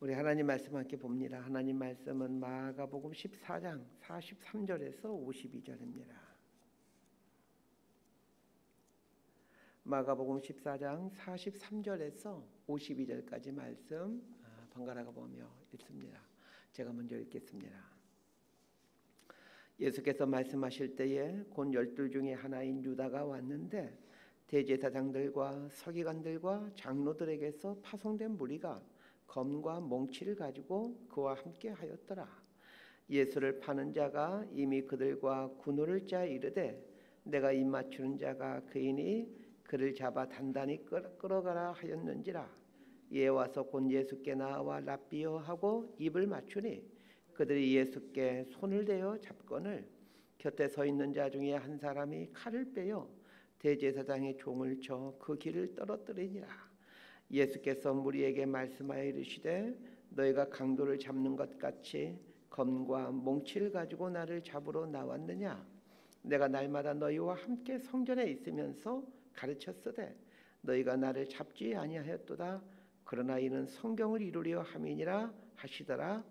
우리 하나님 말씀 함께 봅니다. 하나님 말씀은 마가복음 14장 43절에서 52절입니다. 마가복음 14장 43절에서 52절까지 말씀 번갈아 보며 읽습니다. 제가 먼저 읽겠습니다. 예수께서 말씀하실 때에 곧 12 중에 하나인 유다가 왔는데 대제사장들과 서기관들과 장로들에게서 파송된 무리가 검과 몽치를 가지고 그와 함께 하였더라. 예수를 파는 자가 이미 그들과 군우를 짜 이르되 내가 입 맞추는 자가 그이니 그를 잡아 단단히 끌어가라 하였는지라. 이에 와서 곧 예수께 나와 랍비여 하고 입을 맞추니 그들이 예수께 손을 대어 잡거늘 곁에 서 있는 자 중에 한 사람이 칼을 빼어 대제사장의 종을 쳐 그 길을 떨어뜨리니라. 예수께서 무리에게 말씀하여 이르시되 너희가 강도를 잡는 것 같이 검과 몽치를 가지고 나를 잡으러 나왔느냐? 내가 날마다 너희와 함께 성전에 있으면서 가르쳤으되 너희가 나를 잡지 아니하였도다. 그러나 이는 성경을 이루려 함이니라 하시더라.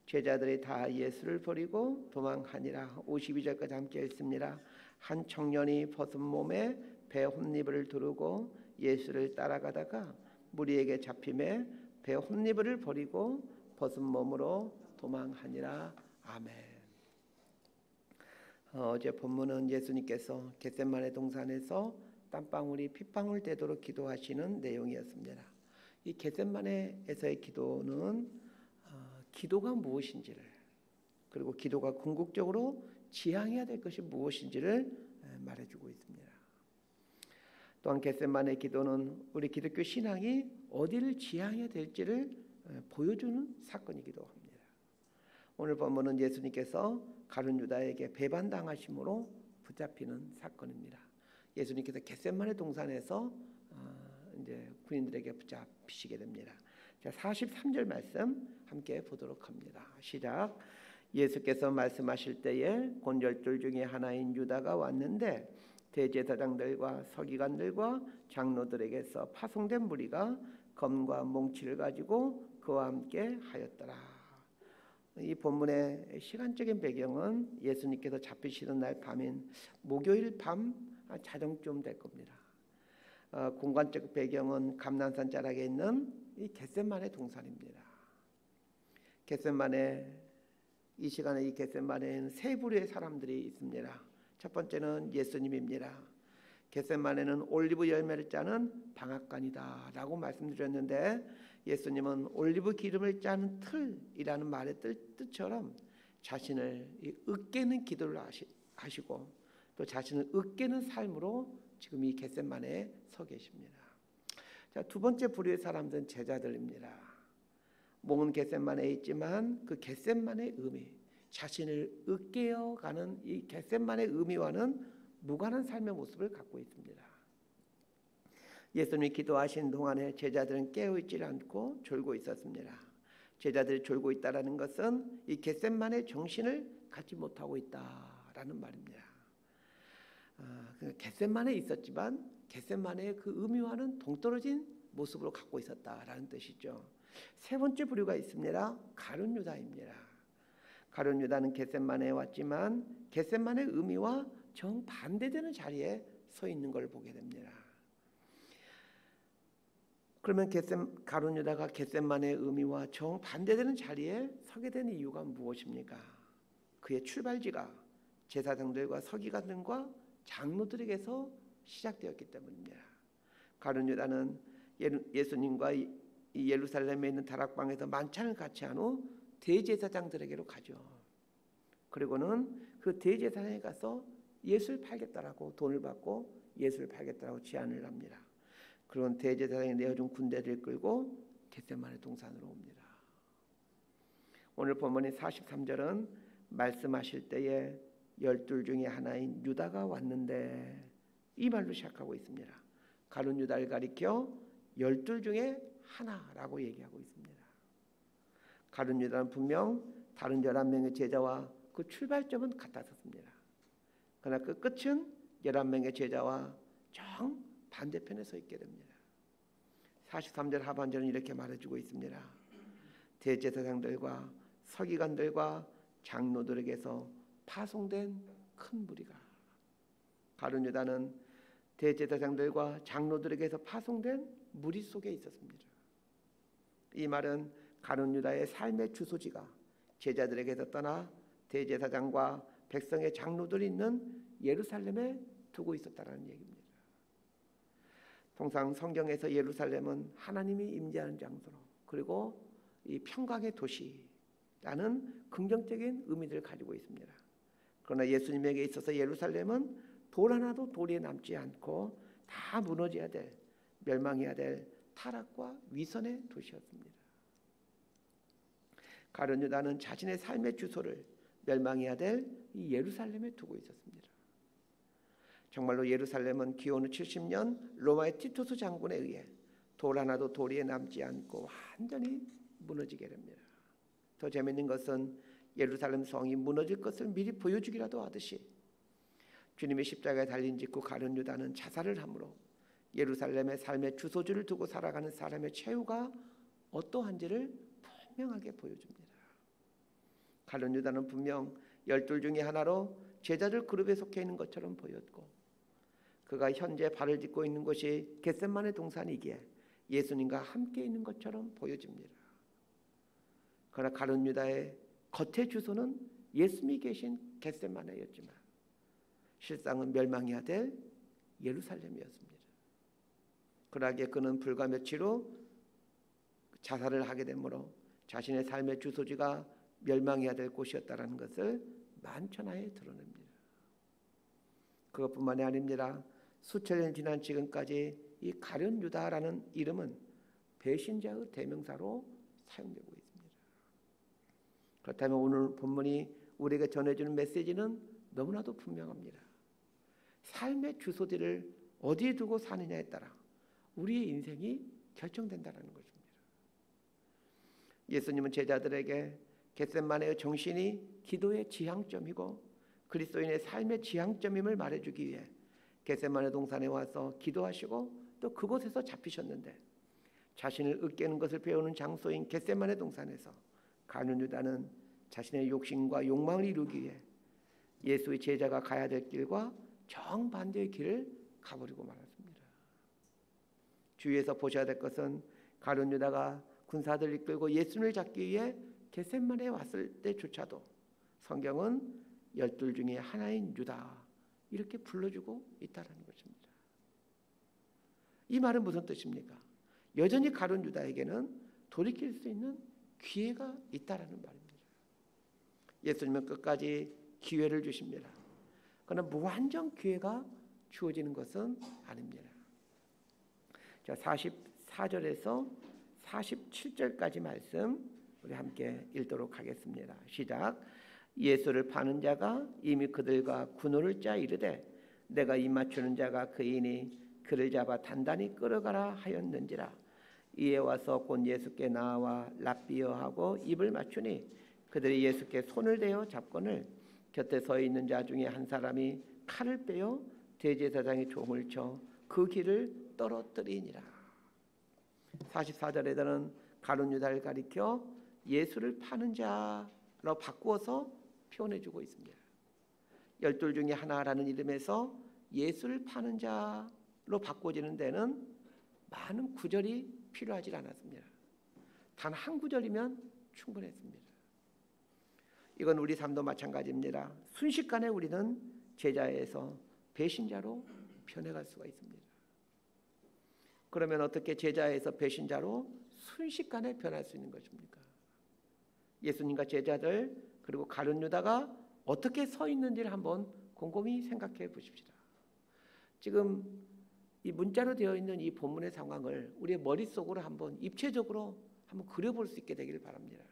제자들이 다 예수를 버리고 도망하니라. 52절까지 함께 읽습니다. 한 청년이 벗은 몸에 배 혼니부를 두르고 예수를 따라가다가 무리에게 잡힘에 배 혼니부를 버리고 벗은 몸으로 도망하니라. 아멘. 어제 본문은 예수님께서 겟세마네 동산에서 땀방울이 핏방울 되도록 기도하시는 내용이었습니다. 이 겟세마네에서의 기도는 기도가 무엇인지를, 그리고 기도가 궁극적으로 지향해야 될 것이 무엇인지를 말해주고 있습니다. 또한 겟세마네 기도는 우리 기독교 신앙이 어디를 지향해야 될지를 보여주는 사건이기도 합니다. 오늘 본문은 예수님께서 가룟 유다에게 배반당하심으로 붙잡히는 사건입니다. 예수님께서 겟세마네 동산에서 이제 군인들에게 붙잡히시게 됩니다. 자, 43절 말씀 함께 보도록 합니다. 시작. 예수께서 말씀하실 때에 곧 12 중에 하나인 유다가 왔는데 대제사장들과 서기관들과 장로들에게서 파송된 무리가 검과 몽치를 가지고 그와 함께 하였더라. 이 본문의 시간적인 배경은 예수님께서 잡히시는 날 밤인 목요일 밤 자정쯤 될 겁니다. 공간적 배경은 감난산 자락에 있는 이 겟세마네 동산입니다. 겟세마네, 이 시간에 이 겟세마네에는 세 부류의 사람들이 있습니다. 첫 번째는 예수님입니다. 겟세마네는 올리브 열매를 짜는 방앗간이다 라고 말씀드렸는데, 예수님은 올리브 기름을 짜는 틀이라는 말의 뜻처럼 자신을 으깨는 기도를 하시고 또 자신을 으깨는 삶으로 지금 이 겟세마네에 서 계십니다. 자, 두 번째 부류의 사람들은 제자들입니다. 몸은 겟세마네에 있지만 그 겟세마네의 의미, 자신을 으깨어가는 이 겟세마네의 의미와는 무관한 삶의 모습을 갖고 있습니다. 예수님이 기도하신 동안에 제자들은 깨어있지 않고 졸고 있었습니다. 제자들이 졸고 있다는 것은 이 겟세마네 정신을 갖지 못하고 있다라는 말입니다. 겟세마네에 있었지만 겟세마네의 그 의미와는 동떨어진 모습으로 갖고 있었다라는 뜻이죠. 세 번째 부류가 있습니다. 가룟 유다입니다. 가룟 유다는 겟세마네에 왔지만 겟세마네의 의미와 정반대되는 자리에 서 있는 걸 보게 됩니다. 그러면 가룟 유다가 겟세마네의 의미와 정반대되는 자리에 서게 된 이유가 무엇입니까? 그의 출발지가 제사장들과 서기관들과 장로들에게서 시작되었기 때문입니다. 가룟 유다는 예수님과 예루살렘에 있는 다락방에서 만찬을 같이 한 후 대제사장들에게로 가죠. 그리고는 그 대제사장에 가서 예수를 팔겠다라고 돈을 받고 예수를 팔겠다라고 제안을 합니다. 그런 대제사장이 내어준 군대를 끌고 겟세마네 동산으로 옵니다. 오늘 본문의 43절은 말씀하실 때에 12 중에 하나인 유다가 왔는데, 이 말로 시작하고 있습니다. 가룟 유다를 가리켜 12 중에 하나라고 얘기하고 있습니다. 가룟 유다는 분명 다른 11명의 제자와 그 출발점은 같았습니다. 그러나 그 끝은 11명의 제자와 정 반대편에 서 있게 됩니다. 43절 하반절은 이렇게 말해주고 있습니다. 대제사장들과 서기관들과 장로들에게서 파송된 큰 무리가, 가룟 유다는 대제사장들과 장로들에게서 파송된 무리 속에 있었습니다. 이 말은 가룟 유다의 삶의 주소지가 제자들에게서 떠나 대제사장과 백성의 장로들이 있는 예루살렘에 두고 있었다는 얘기입니다. 통상 성경에서 예루살렘은 하나님이 임재하는 장소로, 그리고 이 평강의 도시라는 긍정적인 의미를 가지고 있습니다. 그러나 예수님에게 있어서 예루살렘은 돌 하나도 돌에 남지 않고 다 무너져야 될, 멸망해야 될 타락과 위선의 도시였습니다. 가룟 유다는 자신의 삶의 주소를 멸망해야 될 이 예루살렘에 두고 있었습니다. 정말로 예루살렘은 기원 후 70년 로마의 티투스 장군에 의해 돌 하나도 돌에 남지 않고 완전히 무너지게 됩니다. 더 재미있는 것은 예루살렘 성이 무너질 것을 미리 보여주기라도 하듯이 주님의 십자가에 달린 직후 가룟 유다는 자살을 함으로 예루살렘의 삶의 주소지를 두고 살아가는 사람의 최후가 어떠한지를 분명하게 보여줍니다. 가룟 유다는 분명 12 중에 하나로 제자들 그룹에 속해 있는 것처럼 보였고, 그가 현재 발을 딛고 있는 곳이 겟세마네 동산이기에 예수님과 함께 있는 것처럼 보여집니다. 그러나 가룟 유다의 겉의 주소는 예수님이 계신 겟세마네였지만 실상은 멸망해야 될 예루살렘이었습니다. 그러기에 그는 불과 며칠 후 자살을 하게 되므로 자신의 삶의 주소지가 멸망해야 될 곳이었다는 것을 만천하에 드러냅니다. 그것뿐만이 아닙니다. 수천 년 지난 지금까지 이 가룟 유다라는 이름은 배신자의 대명사로 사용되고 있습니다. 그렇다면 오늘 본문이 우리에게 전해주는 메시지는 너무나도 분명합니다. 삶의 주소지를 어디에 두고 사느냐에 따라 우리의 인생이 결정된다는 것입니다. 예수님은 제자들에게 겟세마네의 정신이 기도의 지향점이고 그리스도인의 삶의 지향점임을 말해주기 위해 겟세마네 동산에 와서 기도하시고 또 그곳에서 잡히셨는데, 자신을 으깨는 것을 배우는 장소인 겟세마네 동산에서 가룟 유다는 자신의 욕심과 욕망을 이루기 위해 예수의 제자가 가야 될 길과 정반대의 길을 가버리고 말았습니다. 주위에서 보셔야 될 것은 가룟 유다가 군사들을 이끌고 예수님을 잡기 위해 겟세마네에 왔을 때조차도 성경은 12 중에 하나인 유다 이렇게 불러주고 있다는 것입니다. 이 말은 무슨 뜻입니까? 여전히 가룟 유다에게는 돌이킬 수 있는 기회가 있다라는 말입니다. 예수님은 끝까지 기회를 주십니다. 그러나 무한정 기회가 주어지는 것은 아닙니다. 자, 44절에서 47절까지 말씀 우리 함께 읽도록 하겠습니다. 시작. 예수를 파는 자가 이미 그들과 군호를 짜 이르되 내가 입 맞추는 자가 그이니 그를 잡아 단단히 끌어가라 하였는지라. 이에 와서 곧 예수께 나와 랍비어하고 입을 맞추니 그들이 예수께 손을 대어 잡거늘 곁에 서 있는 자 중에 한 사람이 칼을 빼어 대제사장의 종을 쳐 그 길을 떨어뜨리니라. 44절에서는 가룟 유다를 가리켜 예수를 파는 자로 바꾸어서 표현해주고 있습니다. 12 중에 하나라는 이름에서 예수를 파는 자로 바꿔지는 데는 많은 구절이 필요하지 않았습니다. 단 한 구절이면 충분했습니다. 이건 우리 삶도 마찬가지입니다. 순식간에 우리는 제자에서 배신자로 변해갈 수가 있습니다. 그러면 어떻게 제자에서 배신자로 순식간에 변할 수 있는 것입니까? 예수님과 제자들 그리고 가룟 유다가 어떻게 서 있는지를 한번 곰곰이 생각해 보십시다. 지금 이 문자로 되어 있는 이 본문의 상황을 우리의 머릿속으로 한번 입체적으로 한번 그려볼 수 있게 되기를 바랍니다.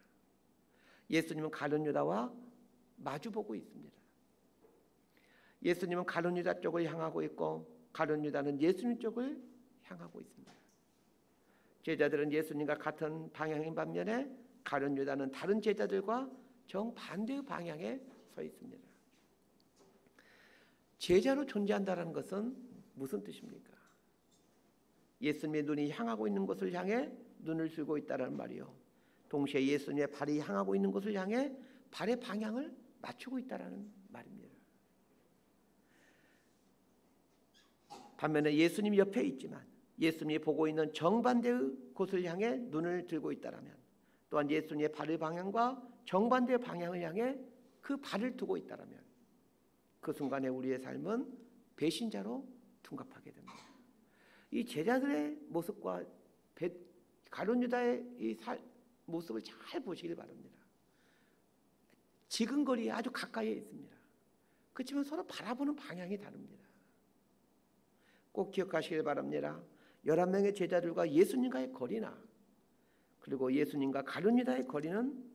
예수님은 가룟 유다와 마주보고 있습니다. 예수님은 가룟 유다 쪽을 향하고 있고 가룟 유다는 예수님 쪽을 향하고 있습니다. 제자들은 예수님과 같은 방향인 반면에 가룟 유다는 다른 제자들과 정반대의 방향에 서 있습니다. 제자로 존재한다는 것은 무슨 뜻입니까? 예수님의 눈이 향하고 있는 곳을 향해 눈을 들고 있다는 말이요. 동시에 예수님의 발이 향하고 있는 곳을 향해 발의 방향을 맞추고 있다라는 말입니다. 반면에 예수님 옆에 있지만 예수님이 보고 있는 정반대의 곳을 향해 눈을 들고 있다라면, 또한 예수님의 발의 방향과 정반대의 방향을 향해 그 발을 두고 있다라면, 그 순간에 우리의 삶은 배신자로 둔갑하게 됩니다. 이 제자들의 모습과 가룟 유다의 이 모습을 잘 보시길 바랍니다. 지근거리에 아주 가까이에 있습니다. 그렇지만 서로 바라보는 방향이 다릅니다. 꼭 기억하시길 바랍니다. 11명의 제자들과 예수님과의 거리나 그리고 예수님과 가룟 유다의 거리는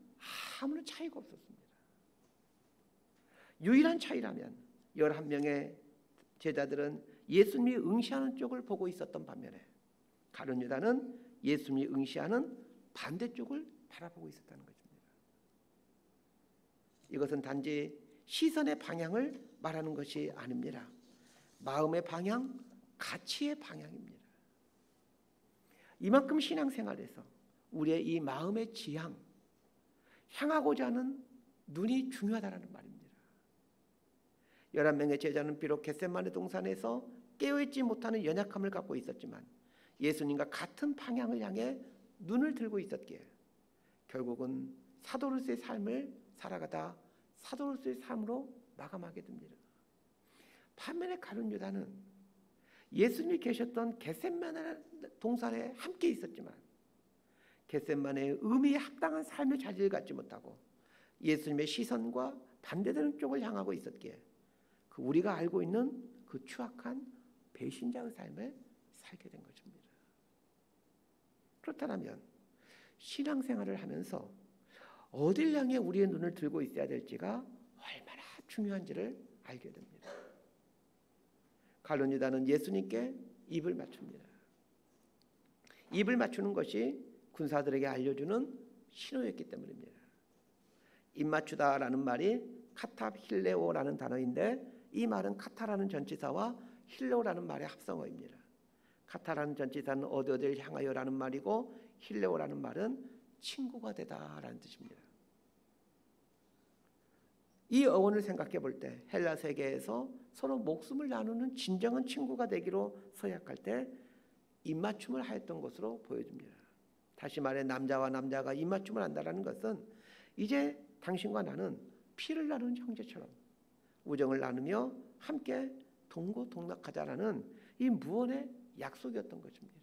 아무런 차이가 없었습니다. 유일한 차이라면 11명의 제자들은 예수님이 응시하는 쪽을 보고 있었던 반면에 가룟 유다는 예수님이 응시하는 반대쪽을 바라보고 있었다는 것입니다. 이것은 단지 시선의 방향을 말하는 것이 아닙니다. 마음의 방향, 가치의 방향입니다. 이만큼 신앙생활에서 우리의 이 마음의 지향, 향하고자 하는 눈이 중요하다는 말입니다. 11명의 제자는 비록 겟세마네 동산에서 깨어있지 못하는 연약함을 갖고 있었지만 예수님과 같은 방향을 향해 눈을 들고 있었기에 결국은 사도로서의 삶을 살아가다 사도로서의 삶으로 마감하게 됩니다. 반면에 가룟 유다는 예수님이 계셨던 겟세마네 동산에 함께 있었지만 겟세마네의 의미에 합당한 삶의 자질을 갖지 못하고 예수님의 시선과 반대되는 쪽을 향하고 있었기에 그 우리가 알고 있는 그 추악한 배신자의 삶을 살게 된 것입니다. 그렇다면 신앙생활을 하면서 어딜 향해 우리의 눈을 들고 있어야 될지가 얼마나 중요한지를 알게 됩니다. 가룟 유다는 예수님께 입을 맞춥니다. 입을 맞추는 것이 군사들에게 알려주는 신호였기 때문입니다. 입 맞추다라는 말이 카타힐레오라는 단어인데 이 말은 카타라는 전치사와 힐레오라는 말의 합성어입니다. 카타라는 전치사는 어디를 향하여라는 말이고 힐레오라는 말은 친구가 되다라는 뜻입니다. 이 어원을 생각해 볼 때 헬라 세계에서 서로 목숨을 나누는 진정한 친구가 되기로 서약할 때 입맞춤을 하였던 것으로 보여집니다. 다시 말해 남자와 남자가 입맞춤을 한다는 것은 이제 당신과 나는 피를 나누는 형제처럼 우정을 나누며 함께 동고동락하자라는 이 무언의 약속이었던 것입니다.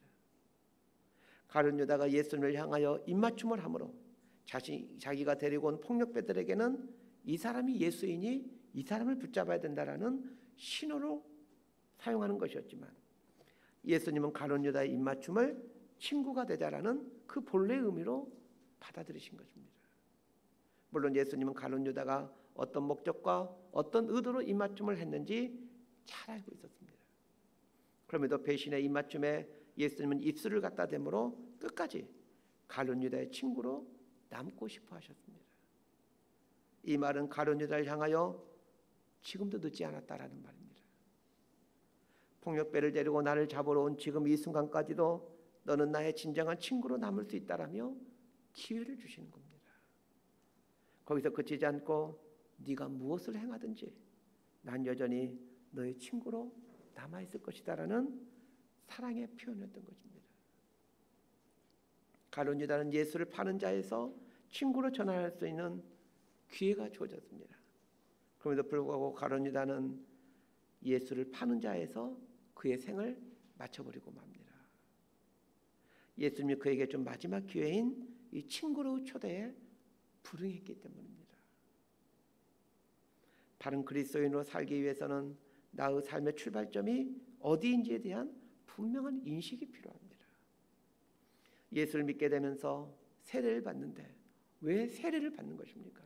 가룟 유다가 예수님을 향하여 입맞춤을 함으로 자기가 데리고 온 폭력배들에게는 이 사람이 예수이니 이 사람을 붙잡아야 된다라는 신호로 사용하는 것이었지만 예수님은 가룟 유다의 입맞춤을 친구가 되자라는 그 본래의 의미로 받아들이신 것입니다. 물론 예수님은 가룟 유다가 어떤 목적과 어떤 의도로 입맞춤을 했는지 잘 알고 있었습니다. 그럼에도 배신의 입맞춤에 예수님은 입술을 갖다 대므로 끝까지 가룟 유다의 친구로 남고 싶어 하셨습니다. 이 말은 가룟 유다를 향하여 지금도 늦지 않았다라는 말입니다. 폭력배를 데리고 나를 잡으러 온 지금 이 순간까지도 너는 나의 진정한 친구로 남을 수 있다라며 기회를 주시는 겁니다. 거기서 그치지 않고 네가 무엇을 행하든지 난 여전히 너의 친구로 남아있을 것이다라는 사랑의 표현이었던 것입니다. 가룟 유다는 예수를 파는 자에서 친구로 전환할 수 있는 기회가 주어졌습니다. 그럼에도 불구하고 가룟 유다는 예수를 파는 자에서 그의 생을 마쳐버리고 맙니다. 예수님이 그에게 준 마지막 기회인 이 친구로의 초대에 불응했기 때문입니다. 바른 그리스도인으로 살기 위해서는 나의 삶의 출발점이 어디인지에 대한 분명한 인식이 필요합니다. 예수를 믿게 되면서 세례를 받는데 왜 세례를 받는 것입니까?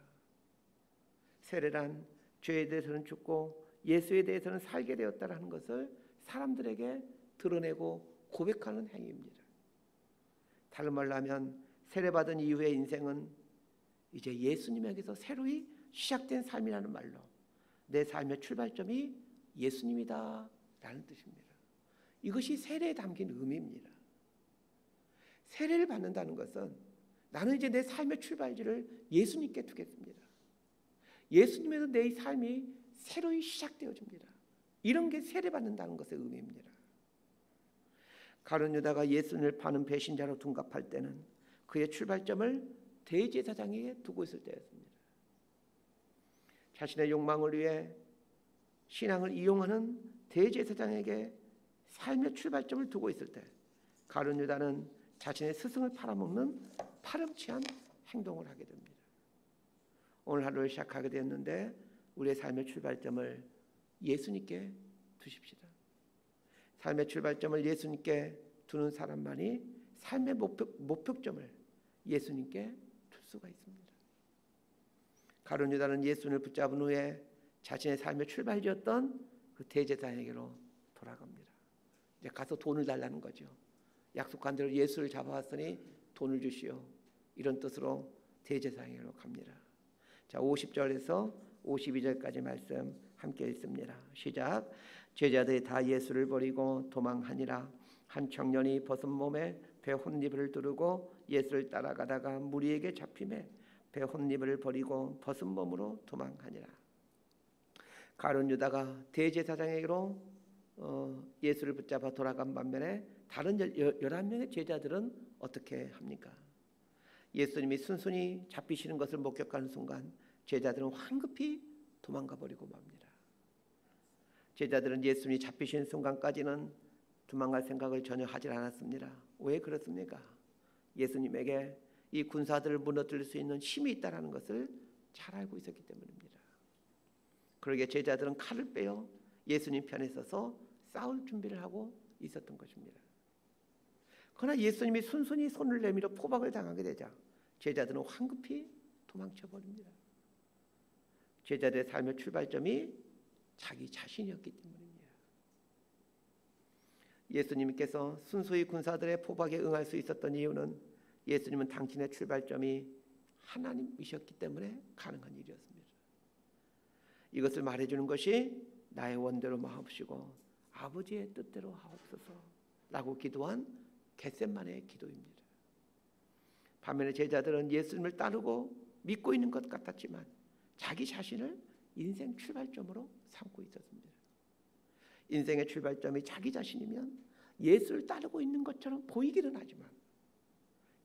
세례란 죄에 대해서는 죽고 예수에 대해서는 살게 되었다는 것을 사람들에게 드러내고 고백하는 행위입니다. 다른 말로 하면 세례받은 이후의 인생은 이제 예수님에게서 새로이 시작된 삶이라는 말로 내 삶의 출발점이 예수님이다 라는 뜻입니다. 이것이 세례에 담긴 의미입니다. 세례를 받는다는 것은 나는 이제 내 삶의 출발지를 예수님께 두겠습니다. 예수님에서 내 삶이 새로이 시작되어집니다. 이런 게 세례받는다는 것의 의미입니다. 가룟 유다가 예수님을 파는 배신자로 둔갑할 때는 그의 출발점을 대제사장에게 두고 있을 때였습니다. 자신의 욕망을 위해 신앙을 이용하는 대제사장에게 삶의 출발점을 두고 있을 때 가룟 유다는 자신의 스승을 팔아먹는 파렴치한 행동을 하게 됩니다. 오늘 하루를 시작하게 되었는데 우리의 삶의 출발점을 예수님께 두십시다. 삶의 출발점을 예수님께 두는 사람만이 삶의 목표점을 예수님께 둘 수가 있습니다. 가룟 유다는 예수님을 붙잡은 후에 자신의 삶의 출발지였던 그 대제사장에게로 돌아갑니다. 이제 가서 돈을 달라는 거죠. 약속한 대로 예수를 잡아왔으니 돈을 주시오. 이런 뜻으로 대제사장에게로 갑니다. 자, 50절에서 52절까지 말씀 함께 읽습니다. 시작. 제자들이 다 예수를 버리고 도망하니라. 한 청년이 벗은 몸에 배 혼니을 두르고 예수를 따라가다가 무리에게 잡히매 배 혼니을 버리고 벗은 몸으로 도망하니라. 가룟 유다가 대제사장에게로 예수를 붙잡아 돌아간 반면에 다른 11명의 제자들은 어떻게 합니까? 예수님이 순순히 잡히시는 것을 목격하는 순간 제자들은 황급히 도망가 버리고 맙니다. 제자들은 예수님이 잡히시는 순간까지는 도망갈 생각을 전혀 하지 않았습니다. 왜 그렇습니까? 예수님에게 이 군사들을 무너뜨릴 수 있는 힘이 있다는 것을 잘 알고 있었기 때문입니다. 그러기에 제자들은 칼을 빼어 예수님 편에 서서 싸울 준비를 하고 있었던 것입니다. 그러나 예수님이 순순히 손을 내밀어 포박을 당하게 되자 제자들은 황급히 도망쳐 버립니다. 제자들의 삶의 출발점이 자기 자신이었기 때문입니다. 예수님께서 순수히 군사들의 포박에 응할 수 있었던 이유는 예수님은 당신의 출발점이 하나님이셨기 때문에 가능한 일이었습니다. 이것을 말해주는 것이 나의 원대로 마옵시고 아버지의 뜻대로 하옵소서 라고 기도한 겟세마네의 기도입니다. 반면에 제자들은 예수님을 따르고 믿고 있는 것 같았지만 자기 자신을 인생 출발점으로 삼고 있었습니다. 인생의 출발점이 자기 자신이면 예수를 따르고 있는 것처럼 보이기는 하지만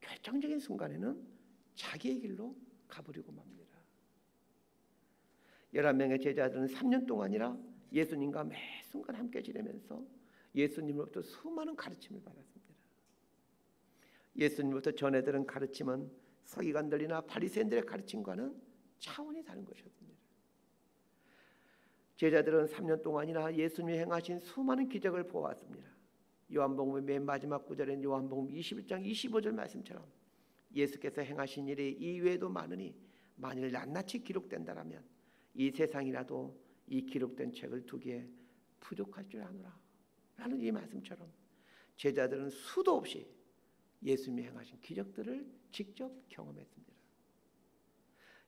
결정적인 순간에는 자기의 길로 가버리고 맙니다. 11명의 제자들은 3년 동안이라 예수님과 매 순간 함께 지내면서 예수님으로부터 수많은 가르침을 받았습니다. 예수님으로부터 전해 들은 가르침은 서기관들이나 바리새인들의 가르침과는 차원이 다른 것이었습니다. 제자들은 3년 동안이나 예수님이 행하신 수많은 기적을 보았습니다. 요한복음의 맨 마지막 구절인 요한복음 21장 25절 말씀처럼 예수께서 행하신 일이 이외에도 많으니 만일 낱낱이 기록된다라면 이 세상이라도 이 기록된 책을 두기에 부족할 줄 아노라 라는 이 말씀처럼 제자들은 수도 없이 예수님이 행하신 기적들을 직접 경험했습니다.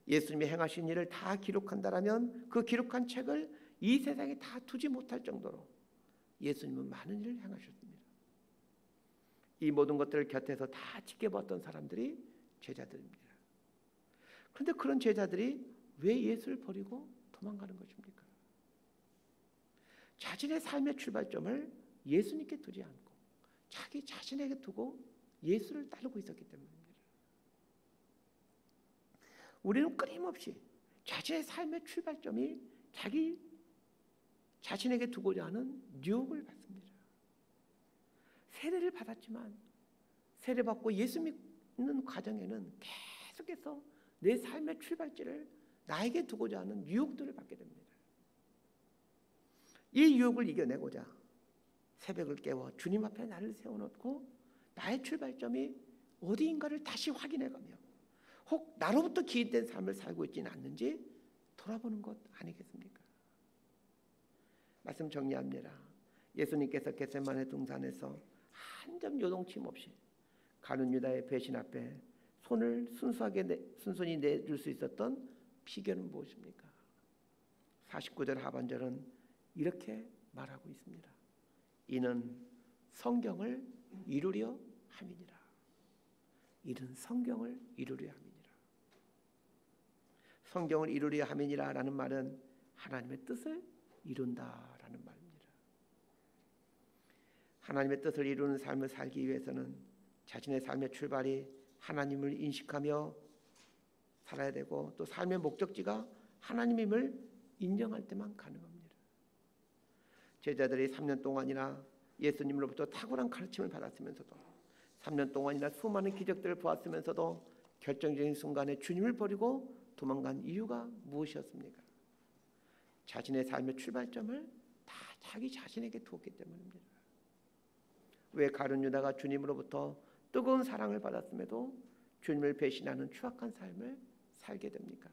예수님이 행하신 일을 다 기록한다라면 그 기록한 책을 이 세상에 다 두지 못할 정도로 예수님은 많은 일을 행하셨습니다. 이 모든 것들을 곁에서 다 지켜봤던 사람들이 제자들입니다. 그런데 그런 제자들이 왜 예수를 버리고 도망가는 것입니까? 자신의 삶의 출발점을 예수님께 두지 않고 자기 자신에게 두고 예수를 따르고 있었기 때문입니다. 우리는 끊임없이 자신의 삶의 출발점이 자기 자신에게 두고자 하는 유혹을 받습니다. 세례를 받았지만 세례받고 예수 믿는 과정에는 계속해서 내 삶의 출발지를 나에게 두고자 하는 유혹들을 받게 됩니다. 이 유혹을 이겨내고자 새벽을 깨워 주님 앞에 나를 세워놓고 나의 출발점이 어디인가를 다시 확인해가며 혹 나로부터 기인된 삶을 살고 있지는 않는지 돌아보는 것 아니겠습니까? 말씀 정리합니다. 예수님께서 겟세마네 동산에서 한 점 요동침 없이 가룟 유다의 배신 앞에 손을 순순히 내줄 수 있었던 비결은 무엇입니까? 49절 하반절은 이렇게 말하고 있습니다. 이는 성경을 이루려 함이니라. 이는 성경을 이루려 함이니라. 성경을 이루려 함이니라 라는 말은 하나님의 뜻을 이룬다라는 말입니다. 하나님의 뜻을 이루는 삶을 살기 위해서는 자신의 삶의 출발이 하나님을 인식하며 살아야 되고, 또 삶의 목적지가 하나님임을 인정할 때만 가능합니다. 제자들이 3년 동안이나 예수님으로부터 탁월한 가르침을 받았으면서도, 3년 동안이나 수많은 기적들을 보았으면서도 결정적인 순간에 주님을 버리고 도망간 이유가 무엇이었습니까? 자신의 삶의 출발점을 다 자기 자신에게 두었기 때문입니다. 왜 가룟 유다가 주님으로부터 뜨거운 사랑을 받았음에도 주님을 배신하는 추악한 삶을 살게 됩니까?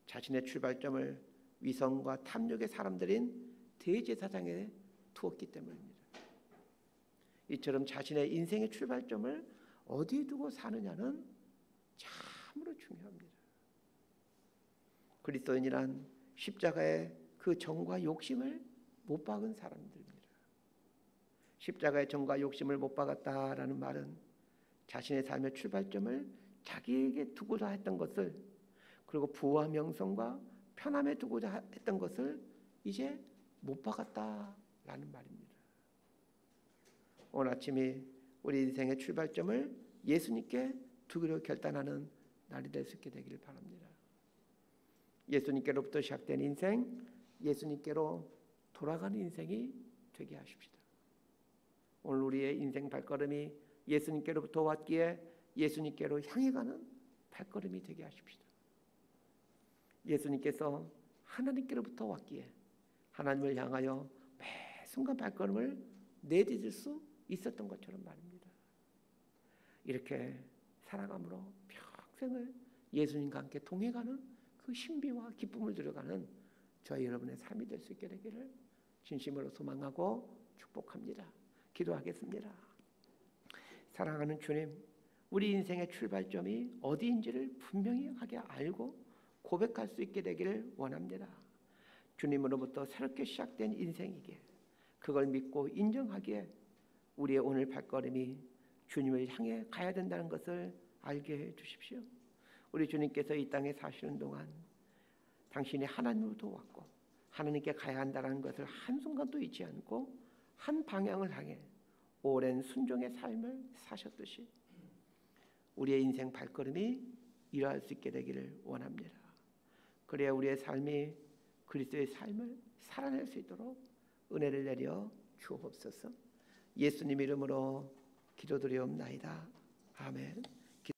자신의 출발점을 위선과 탐욕의 사람들인 대제사장에 두었기 때문입니다. 이처럼 자신의 인생의 출발점을 어디에 두고 사느냐는 참으로 중요합니다. 그리스도인이란 십자가의 그 정과 욕심을 못 박은 사람들입니다. 십자가의 정과 욕심을 못 박았다라는 말은 자신의 삶의 출발점을 자기에게 두고자 했던 것을, 그리고 부와 명성과 편함에 두고자 했던 것을 이제 못 박았다라는 말입니다. 오늘 아침이 우리 인생의 출발점을 예수님께 두기로 결단하는 날이 될 수 있게 되기를 바랍니다. 예수님께로부터 시작된 인생, 예수님께로 돌아가는 인생이 되게 하십시다. 오늘 우리의 인생 발걸음이 예수님께로부터 왔기에 예수님께로 향해 가는 발걸음이 되게 하십시다. 예수님께서 하나님께로부터 왔기에 하나님을 향하여 매 순간 발걸음을 내디딜 수 있었던 것처럼 말입니다. 이렇게 살아감으로 평생을 예수님과 함께 동행하는 그 신비와 기쁨을 들어가는 저희 여러분의 삶이 될 수 있게 되기를 진심으로 소망하고 축복합니다. 기도하겠습니다. 사랑하는 주님, 우리 인생의 출발점이 어디인지를 분명히 하게 알고 고백할 수 있게 되기를 원합니다. 주님으로부터 새롭게 시작된 인생이기에 그걸 믿고 인정하기에 우리의 오늘 발걸음이 주님을 향해 가야 된다는 것을 알게 해 주십시오. 우리 주님께서 이 땅에 사시는 동안 당신이 하나님으로부터 왔고 하나님께 가야 한다는 것을 한순간도 잊지 않고 한 방향을 향해 오랜 순종의 삶을 사셨듯이 우리의 인생 발걸음이 이러할 수 있게 되기를 원합니다. 그래야 우리의 삶이 그리스도의 삶을 살아낼 수 있도록 은혜를 내려 주옵소서. 예수님 이름으로 기도드리옵나이다. 아멘.